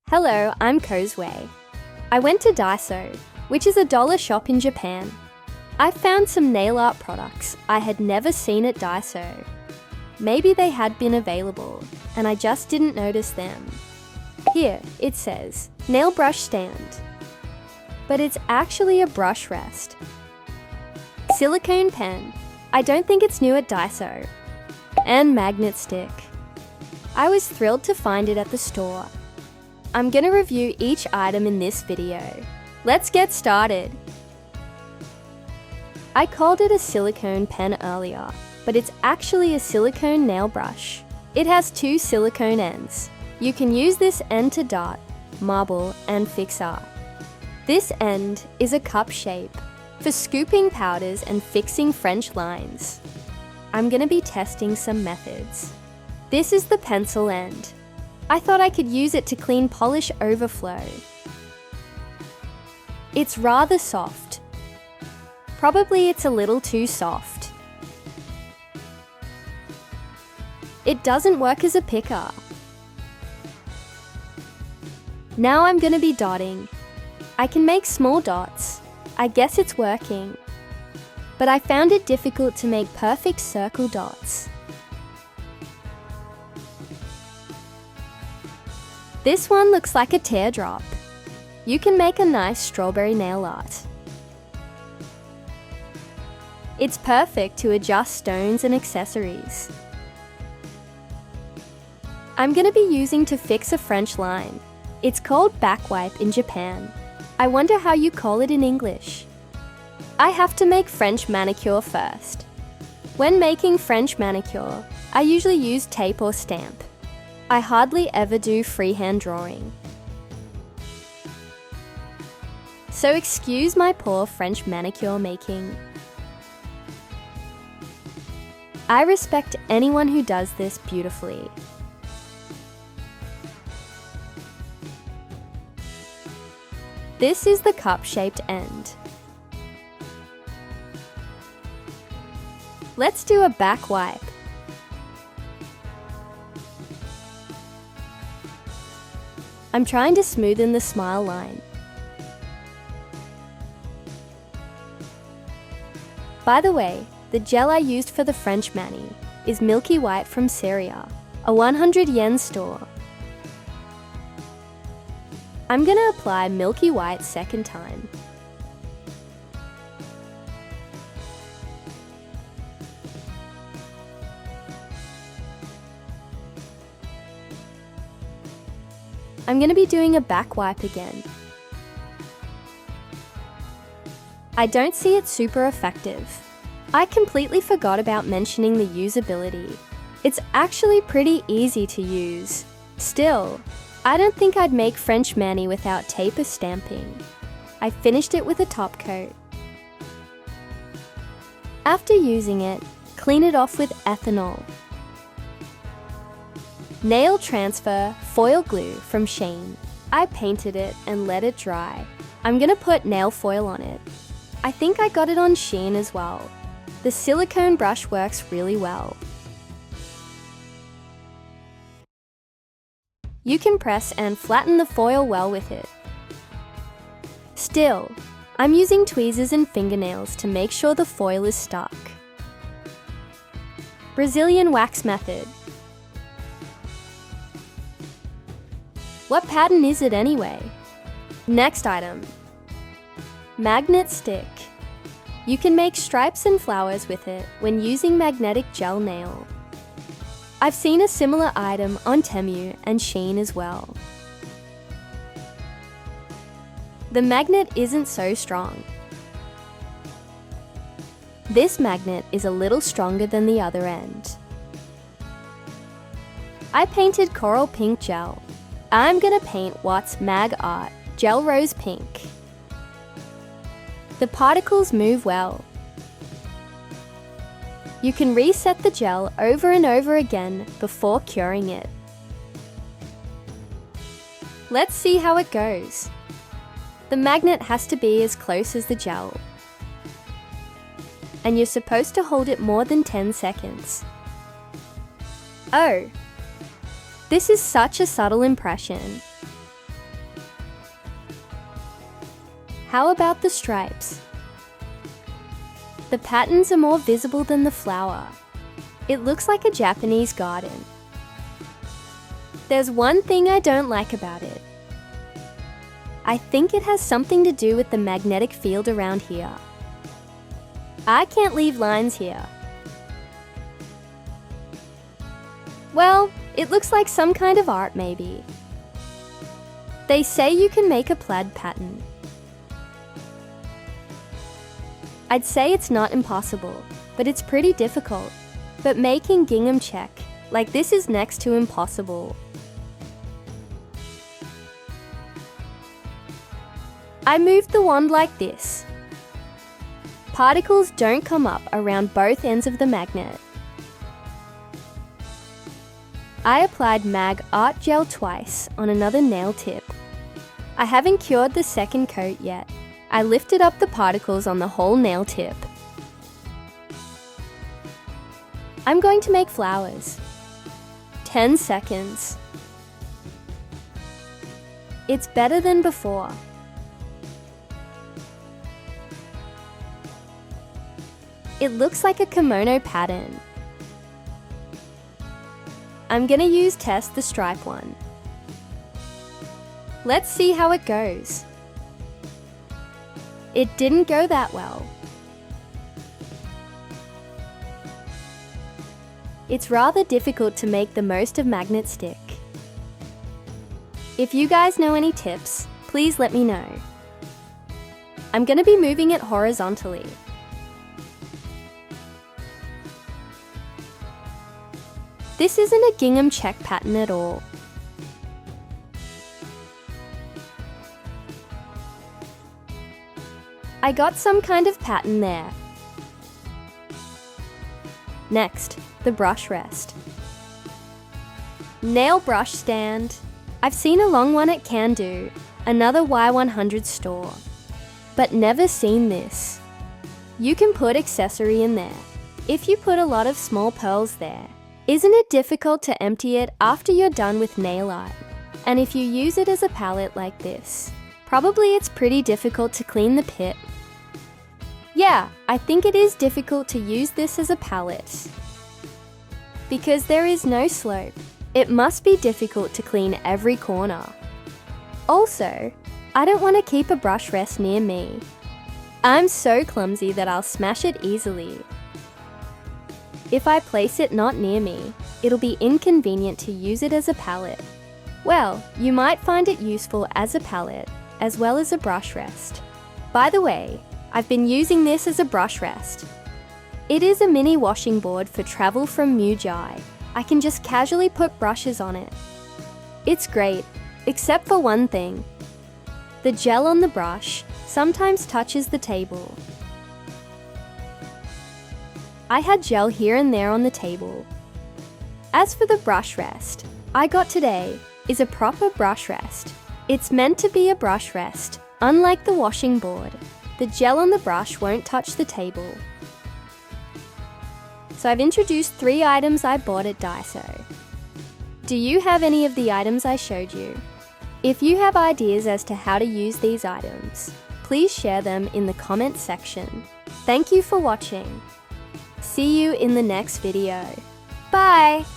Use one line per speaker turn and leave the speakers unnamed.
Hello, I'm Kozue. I went to Daiso, which is a dollar shop in Japan. I found some nail art products I had never seen at Daiso. Maybe they had been available, and I just didn't notice them. Here, it says, nail brush stand. But it's actually a brush rest. Silicone pen. I don't think it's new at Daiso. And magnet stick. I was thrilled to find it at the store. I'm gonna review each item in this video. Let's get started. I called it a silicone pen earlier, but it's actually a silicone nail brush. It has two silicone ends. You can use this end to dot, marble, and fix art. This end is a cup shape for scooping powders and fixing French lines. I'm gonna be testing some methods. This is the pencil end. I thought I could use it to clean polish overflow. It's rather soft. Probably it's a little too soft. It doesn't work as a picker. Now I'm gonna be dotting. I can make small dots. I guess it's working. But I found it difficult to make perfect circle dots. This one looks like a teardrop. You can make a nice strawberry nail art. It's perfect to adjust stones and accessories. I'm gonna be using to fix a French line. It's called back wipe in Japan. I wonder how you call it in English. I have to make French manicure first. When making French manicure, I usually use tape or stamp. I hardly ever do freehand drawing. So excuse my poor French manicure making. I respect anyone who does this beautifully. This is the cup-shaped end. Let's do a back wipe. I'm trying to smoothen the smile line. By the way, the gel I used for the French mani is Milky White from Seria, a 100 yen store. I'm gonna apply Milky White second time. I'm gonna be doing a back wipe again. I don't see it super effective. I completely forgot about mentioning the usability. It's actually pretty easy to use. Still, I don't think I'd make French mani without tape or stamping. I finished it with a top coat. After using it, clean it off with ethanol. Nail transfer foil glue from Shein. I painted it and let it dry. I'm gonna put nail foil on it. I think I got it on Shein as well. The silicone brush works really well. You can press and flatten the foil well with it. Still, I'm using tweezers and fingernails to make sure the foil is stuck. Brazilian wax method. What pattern is it anyway? Next item. Magnet stick. You can make stripes and flowers with it when using magnetic gel nail. I've seen a similar item on Temu and Shein as well. The magnet isn't so strong. This magnet is a little stronger than the other end. I painted coral pink gel. I'm gonna paint Watts Mag Art Gel Rose Pink. The particles move well. You can reset the gel over and over again before curing it. Let's see how it goes. The magnet has to be as close as the gel. And you're supposed to hold it more than 10 seconds. Oh! This is such a subtle impression. How about the stripes? The patterns are more visible than the flower. It looks like a Japanese garden. There's one thing I don't like about it. I think it has something to do with the magnetic field around here. I can't leave lines here. Well, it looks like some kind of art maybe. They say you can make a plaid pattern. I'd say it's not impossible, but it's pretty difficult. But making gingham check like this is next to impossible. I moved the wand like this. Particles don't come up around both ends of the magnet. I applied Mag Art Gel twice on another nail tip. I haven't cured the second coat yet. I lifted up the particles on the whole nail tip. I'm going to make flowers. 10 seconds. It's better than before. It looks like a kimono pattern. I'm gonna use Test the stripe one. Let's see how it goes. It didn't go that well. It's rather difficult to make the most of magnet stick. If you guys know any tips, please let me know. I'm gonna be moving it horizontally. This isn't a gingham check pattern at all. I got some kind of pattern there. Next, the brush rest. Nail brush stand. I've seen a long one at CanDo, another Y100 store, but never seen this. You can put accessory in there. If you put a lot of small pearls there, isn't it difficult to empty it after you're done with nail art? And if you use it as a palette like this, probably it's pretty difficult to clean the pit. Yeah, I think it is difficult to use this as a palette. Because there is no slope, it must be difficult to clean every corner. Also, I don't want to keep a brush rest near me. I'm so clumsy that I'll smash it easily. If I place it not near me, it'll be inconvenient to use it as a palette. Well, you might find it useful as a palette, as well as a brush rest. By the way, I've been using this as a brush rest. It is a mini washing board for travel from Mujai. I can just casually put brushes on it. It's great, except for one thing. The gel on the brush sometimes touches the table. I had gel here and there on the table. As for the brush rest, I got today is a proper brush rest. It's meant to be a brush rest. Unlike the washing board, the gel on the brush won't touch the table. So I've introduced 3 items I bought at Daiso. Do you have any of the items I showed you? If you have ideas as to how to use these items, please share them in the comments section. Thank you for watching. See you in the next video. Bye!